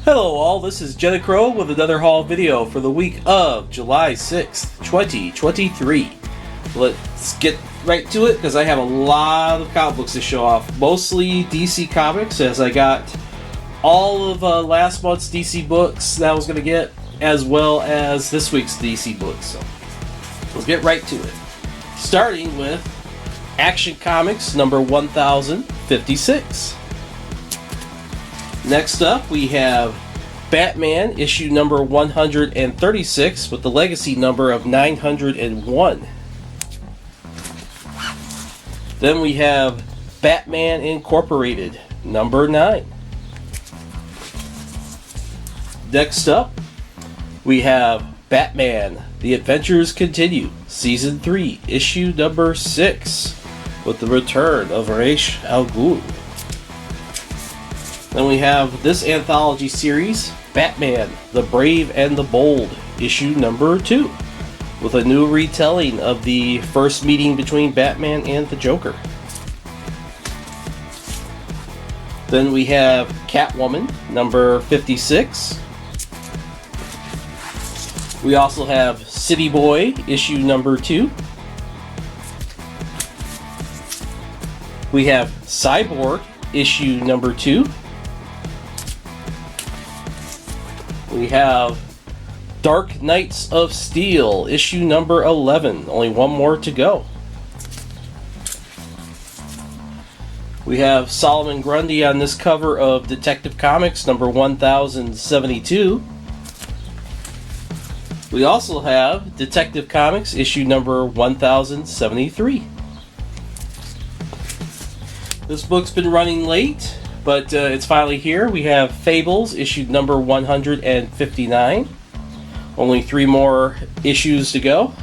Hello all, this is Jenna Crow with another haul video for the week of July 6th, 2023. Let's get right to it because I have a lot of comic books to show off. Mostly DC Comics, as I got all of last month's DC books that I was going to get, as well as this week's DC books. So let's get right to it. Starting with Action Comics number 1056. Next up, we have Batman issue number 136 with the legacy number of 901. Then we have Batman Incorporated number 9. Next up, we have Batman The Adventures Continue Season 3 issue number 6 with the return of Ra's al Ghul. Then we have this anthology series, Batman, the Brave and the Bold, issue number 2, with a new retelling of the first meeting between Batman and the Joker. Then we have Catwoman, number 56. We also have City Boy, issue number 2. We have Cyborg, issue number 2. We have Dark Knights of Steel, issue number 11. Only one more to go. We have Solomon Grundy on this cover of Detective Comics number 1072. We also have Detective Comics issue number 1073. This book's been running late, but it's finally here. We have Fables, issue number 159. Only 3 more issues to go.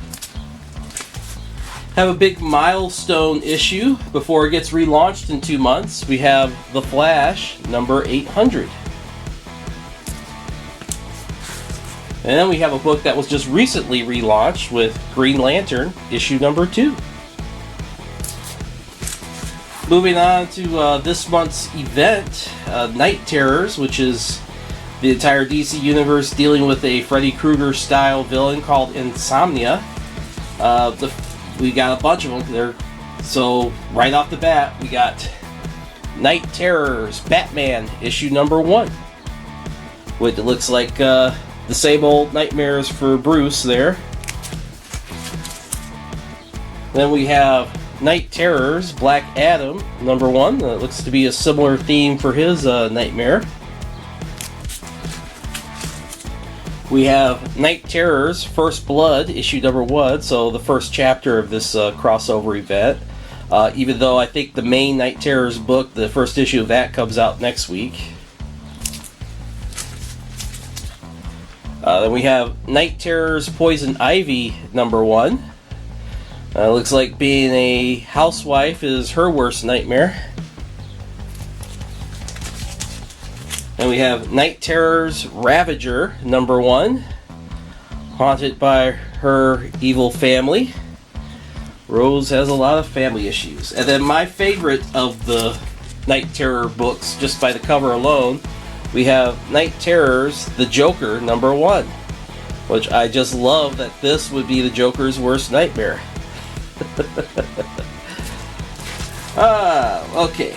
Have a big milestone issue before it gets relaunched in 2 months. We have The Flash, number 800. And then we have a book that was just recently relaunched with Green Lantern, issue number 2. Moving on to this month's event, Night Terrors, which is the entire DC universe dealing with a Freddy Krueger style villain called Insomnia. We got a bunch of them there. So right off the bat, we got Night Terrors, Batman, issue number 1. Which looks like the same old nightmares for Bruce there. Then we have Night Terrors, Black Adam, number 1. That looks to be a similar theme for his nightmare. We have Night Terrors, First Blood, issue number 1, so the first chapter of this crossover event. Even though I think the main Night Terrors book, the first issue of that, comes out next week. Then we have Night Terrors, Poison Ivy, number 1. Looks like being a housewife is her worst nightmare. And we have Night Terrors, Ravager, number 1. Haunted by her evil family. Rose has a lot of family issues. And then my favorite of the Night Terror books, just by the cover alone, we have Night Terrors, The Joker, number 1. Which I just love that this would be the Joker's worst nightmare. Okay.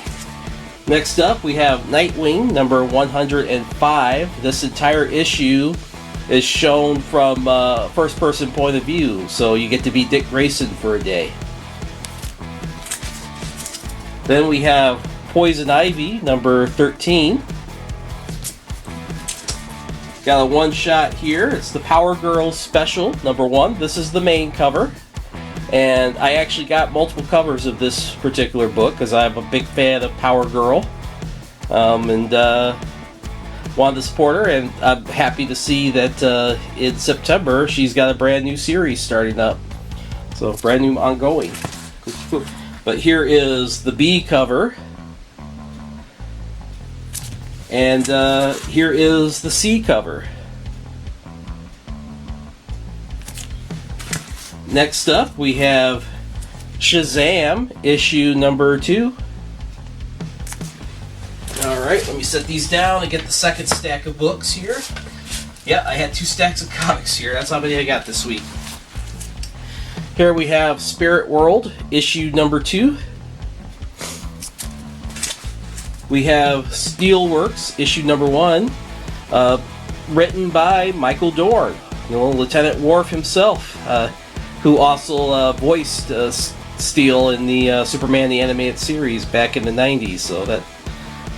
Next up, we have Nightwing, number 105. This entire issue is shown from first-person point of view, so you get to be Dick Grayson for a day. Then we have Poison Ivy, number 13. Got a one-shot here. It's the Power Girls Special, number 1. This is the main cover. And I actually got multiple covers of this particular book because I'm a big fan of Power Girl. And wanted to support her, and I'm happy to see that in September she's got a brand new series starting up. So, brand new ongoing. But here is the B cover. And here is the C cover. Next up, we have Shazam, issue number 2. Alright, let me set these down and get the second stack of books here. Yeah, I had 2 stacks of comics here. That's how many I got this week. Here we have Spirit World, issue number 2. We have Steelworks, issue number 1, written by Michael Dorn, Lieutenant Worf himself, who also voiced Steel in the Superman the Animated Series back in the 90s. So that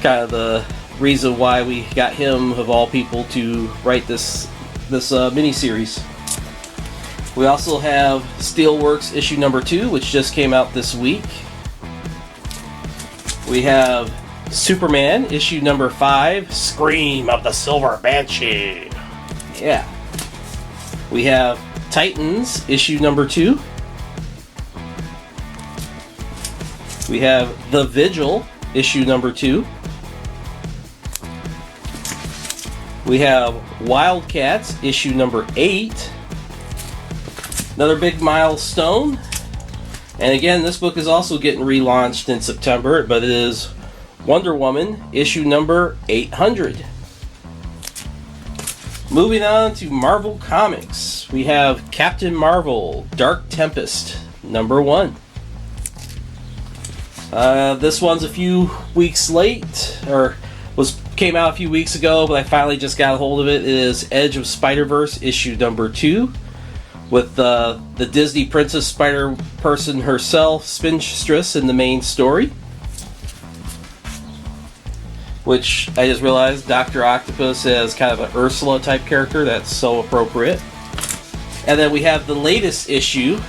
kind of the reason why we got him, of all people, to write this miniseries. We also have Steelworks issue number 2, which just came out this week. We have Superman issue number 5, Scream of the Silver Banshee. Yeah. We have Titans issue number 2. We have The Vigil issue number 2. We have Wildcats issue number 8. Another big milestone. And again, this book is also getting relaunched in September, but it is Wonder Woman issue number 800. Moving on to Marvel Comics, we have Captain Marvel Dark Tempest number 1. This one's a few weeks late, or came out a few weeks ago, but I finally just got a hold of it. It is Edge of Spider-Verse issue number 2, with the Disney Princess Spider-Person herself, Spinstress, in the main story. Which I just realized Dr. Octopus as kind of an Ursula type character. That's so appropriate. And then we have the latest issue,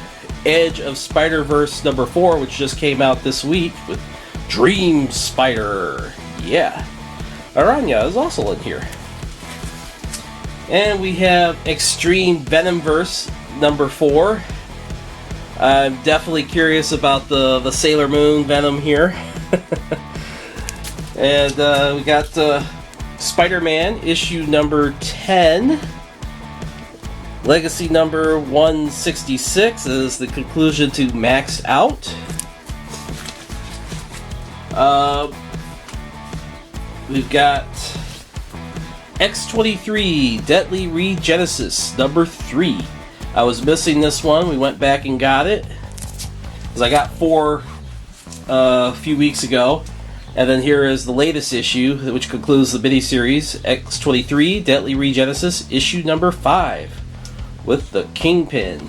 Edge of Spider-Verse number 4, which just came out this week with Dream Spider. Yeah. Aranya is also in here. And we have Extreme Venomverse number 4. I'm definitely curious about the Sailor Moon Venom here. And we got Spider-Man issue number 10. Legacy number 166 is the conclusion to Maxed Out. We've got X-23 Deadly Regenesis number 3. I was missing this one. We went back and got it, because I got 4 a few weeks ago. And then here is the latest issue, which concludes the miniseries, X-23 Deadly Regenesis issue number 5, with the Kingpin.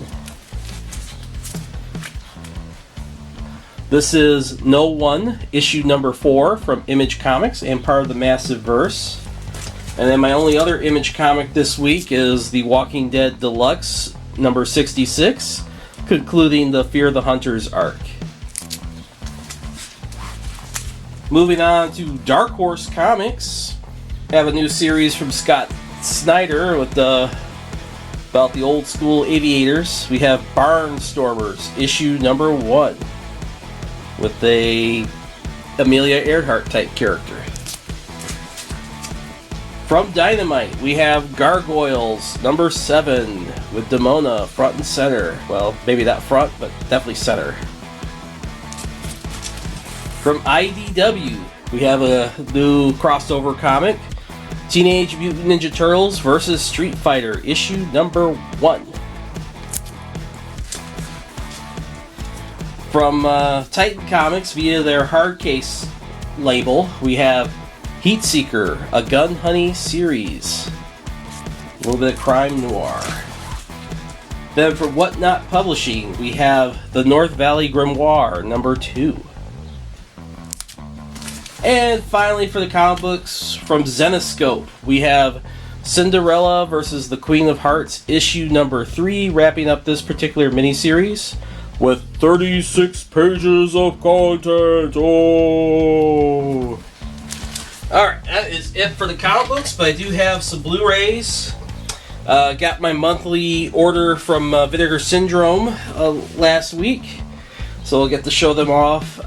This is No One issue number 4 from Image Comics and part of the Massive Verse. And then my only other Image comic this week is The Walking Dead Deluxe number 66, concluding the Fear the Hunters arc. Moving on to Dark Horse Comics, I have a new series from Scott Snyder with about the old school aviators. We have Barnstormers issue number 1 with a Amelia Earhart type character. From Dynamite, we have Gargoyles number 7 with Demona front and center. Well, maybe not front, but definitely center. From IDW, we have a new crossover comic, Teenage Mutant Ninja Turtles vs. Street Fighter, issue number 1. From Titan Comics, via their hardcase label, we have Heatseeker, a Gun Honey series. A little bit of crime noir. Then from Whatnot Publishing, we have the North Valley Grimoire, number 2. And finally, for the comic books, from Zenescope, we have Cinderella vs. the Queen of Hearts, issue number 3, wrapping up this particular miniseries with 36 pages of content. Oh! Alright, that is it for the comic books, but I do have some Blu-rays. Got my monthly order from Vinegar Syndrome last week, so I'll get to show them off.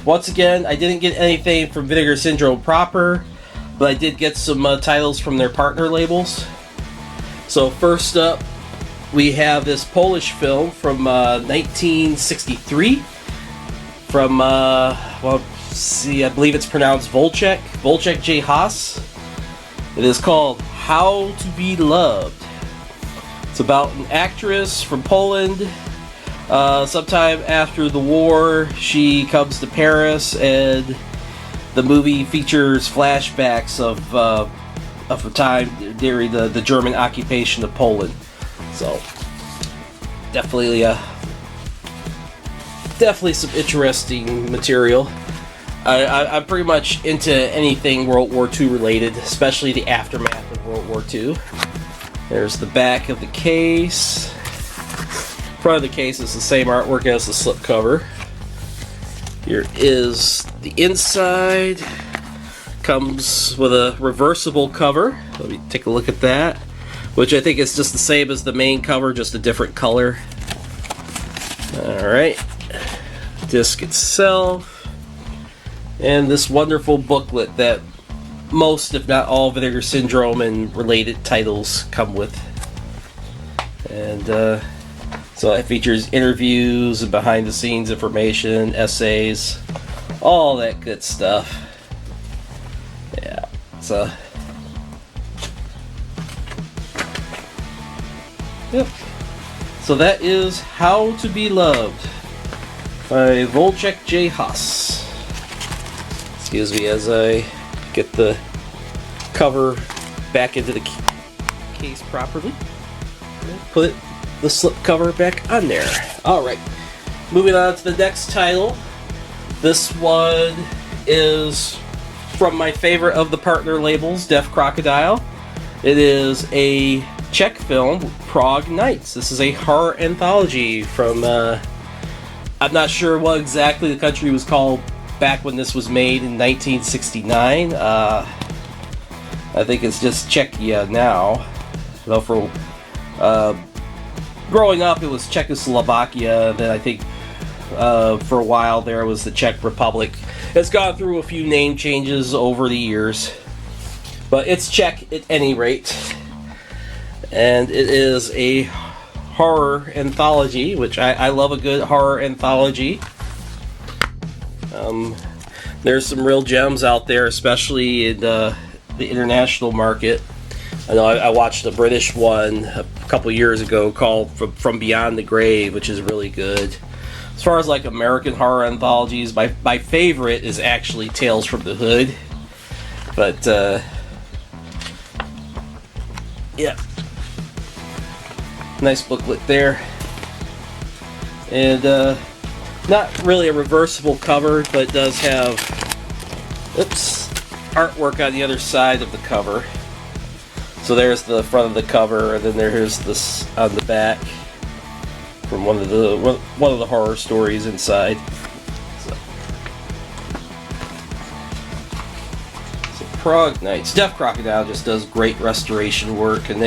Once again, I didn't get anything from Vinegar Syndrome proper, but I did get some titles from their partner labels. So first up, we have this Polish film from 1963 from, well, see, I believe it's pronounced Volchek J. Haas. It is called How to Be Loved. It's about an actress from Poland. Sometime after the war, she comes to Paris, and the movie features flashbacks of a time during the German occupation of Poland. So, definitely some interesting material. I'm pretty much into anything World War II related, especially the aftermath of World War II. There's the back of the case. Front of the case is the same artwork as the slipcover. Here is the inside. Comes with a reversible cover. Let me take a look at that, which I think is just the same as the main cover, just a different color. Alright. Disc itself. And this wonderful booklet that most, if not all, Vinegar Syndrome and related titles come with. And so it features interviews and behind the scenes information, essays, all that good stuff. Yeah, so yep. So that is How to Be Loved by Volchek J. Haas. Excuse me as I get the cover back into the case properly. Put the slip cover back on there. Alright, moving on to the next title. This one is from my favorite of the partner labels, Deaf Crocodile. It is a Czech film, Prague Nights. This is a horror anthology from, I'm not sure what exactly the country was called back when this was made in 1969. I think it's just Czechia now. Though for growing up, it was Czechoslovakia. Then I think for a while there was the Czech Republic. It's gone through a few name changes over the years, but it's Czech at any rate. And it is a horror anthology, which I love a good horror anthology. There's some real gems out there, especially in the international market. I know I watched a British one a couple years ago called From Beyond the Grave, which is really good. As far as like American horror anthologies, my favorite is actually Tales from the Hood. But yeah, nice booklet there, and not really a reversible cover, but it does have artwork on the other side of the cover. So there's the front of the cover, and then there's this on the back from one of the horror stories inside. So Prague Nights. Deaf Crocodile just does great restoration work, and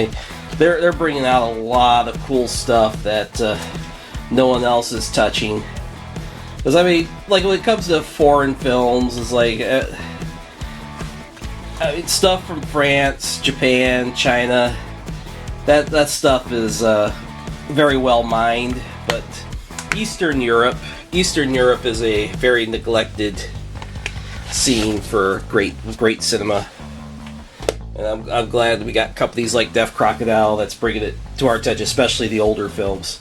they're bringing out a lot of cool stuff that no one else is touching. Because I mean, like when it comes to foreign films, it's like I mean, stuff from France, Japan, China. That stuff is very well mined, but Eastern Europe is a very neglected scene for great cinema. And I'm glad that we got companies like Deaf Crocodile that's bringing it to our attention, especially the older films.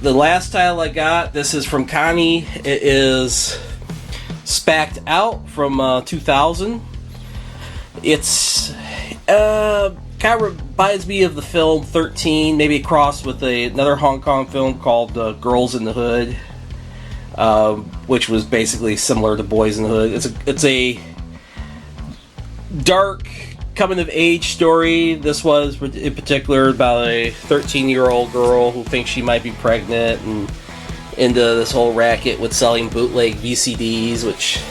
The last title I got, this is from Connie. It is Spacked Out from 2000. It's kind of reminds me of the film 13, maybe crossed with another Hong Kong film called Girls in the Hood, which was basically similar to Boys in the Hood. It's a dark coming of age story. This was in particular about a 13-year-old girl who thinks she might be pregnant and into this whole racket with selling bootleg VCDs, which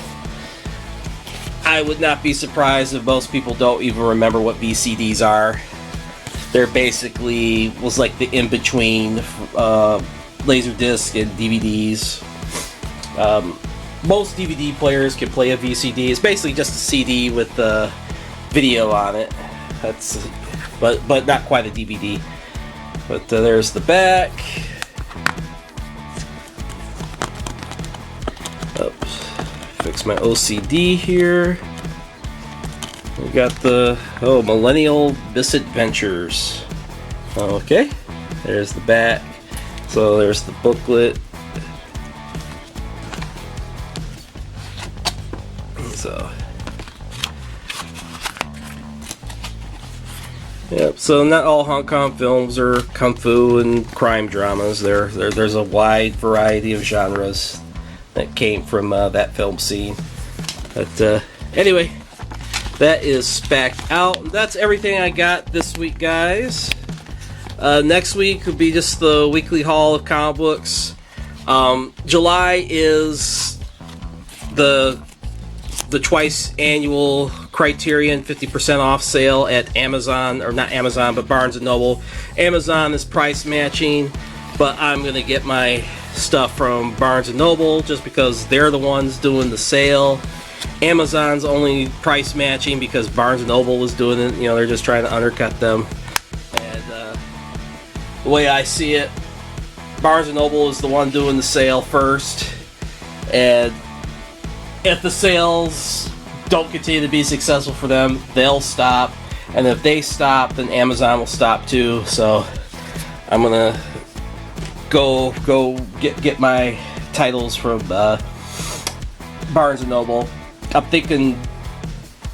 I would not be surprised if most people don't even remember what VCDs are. They're basically was like the in-between Laserdisc and DVDs. Most DVD players can play a VCD. It's basically just a CD with video on it. But not quite a DVD. But there's the back. Oops. fix my OCD here. We got the Millennial Misadventures. Okay, there's the back. So there's the booklet. So yep. So not all Hong Kong films are kung fu and crime dramas. There's a wide variety of genres that came from that film scene. But anyway, that is spacked out. That's everything I got this week, guys. Next week will be just the weekly haul of comic books. July is the twice annual Criterion 50% off sale at Amazon, or not Amazon, but Barnes & Noble. Amazon is price matching, but I'm going to get my stuff from Barnes & Noble just because they're the ones doing the sale. Amazon's only price matching because Barnes & Noble is doing it. You know, they're just trying to undercut them. And the way I see it, Barnes & Noble is the one doing the sale first. And if the sales don't continue to be successful for them, they'll stop. And if they stop, then Amazon will stop too. So I'm gonna go get my titles from Barnes & Noble. I'm thinking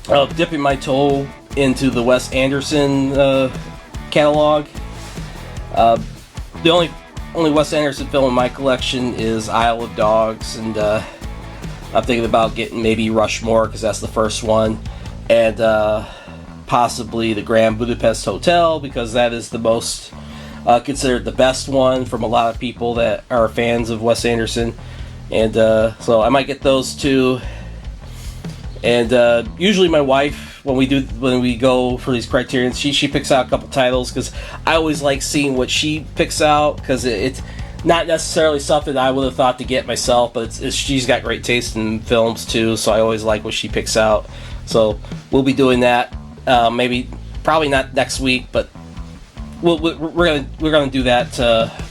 of dipping my toe into the Wes Anderson catalog. The only Wes Anderson film in my collection is Isle of Dogs, and I'm thinking about getting maybe Rushmore because that's the first one, and possibly the Grand Budapest Hotel because that is the most considered the best one from a lot of people that are fans of Wes Anderson, and so I might get those two. And usually my wife, when we go for these Criterions, she picks out a couple titles because I always like seeing what she picks out because it's not necessarily something I would have thought to get myself, but she's got great taste in films too, so I always like what she picks out. So we'll be doing that. Probably not next week, but we're gonna do that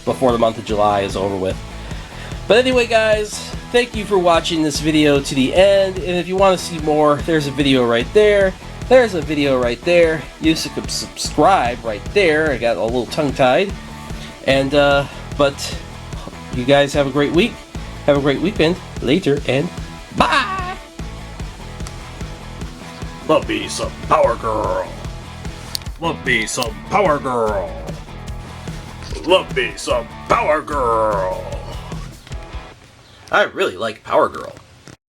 before the month of July is over with. But anyway, guys, thank you for watching this video to the end, and if you want to see more, there's a video right there. There's a video right there. You can subscribe right there. I got a little tongue-tied. And but you guys have a great week. Have a great weekend. Later, and bye! Love me some Power Girl. Love me some Power Girl. Love me some Power Girl. I really like Power Girl.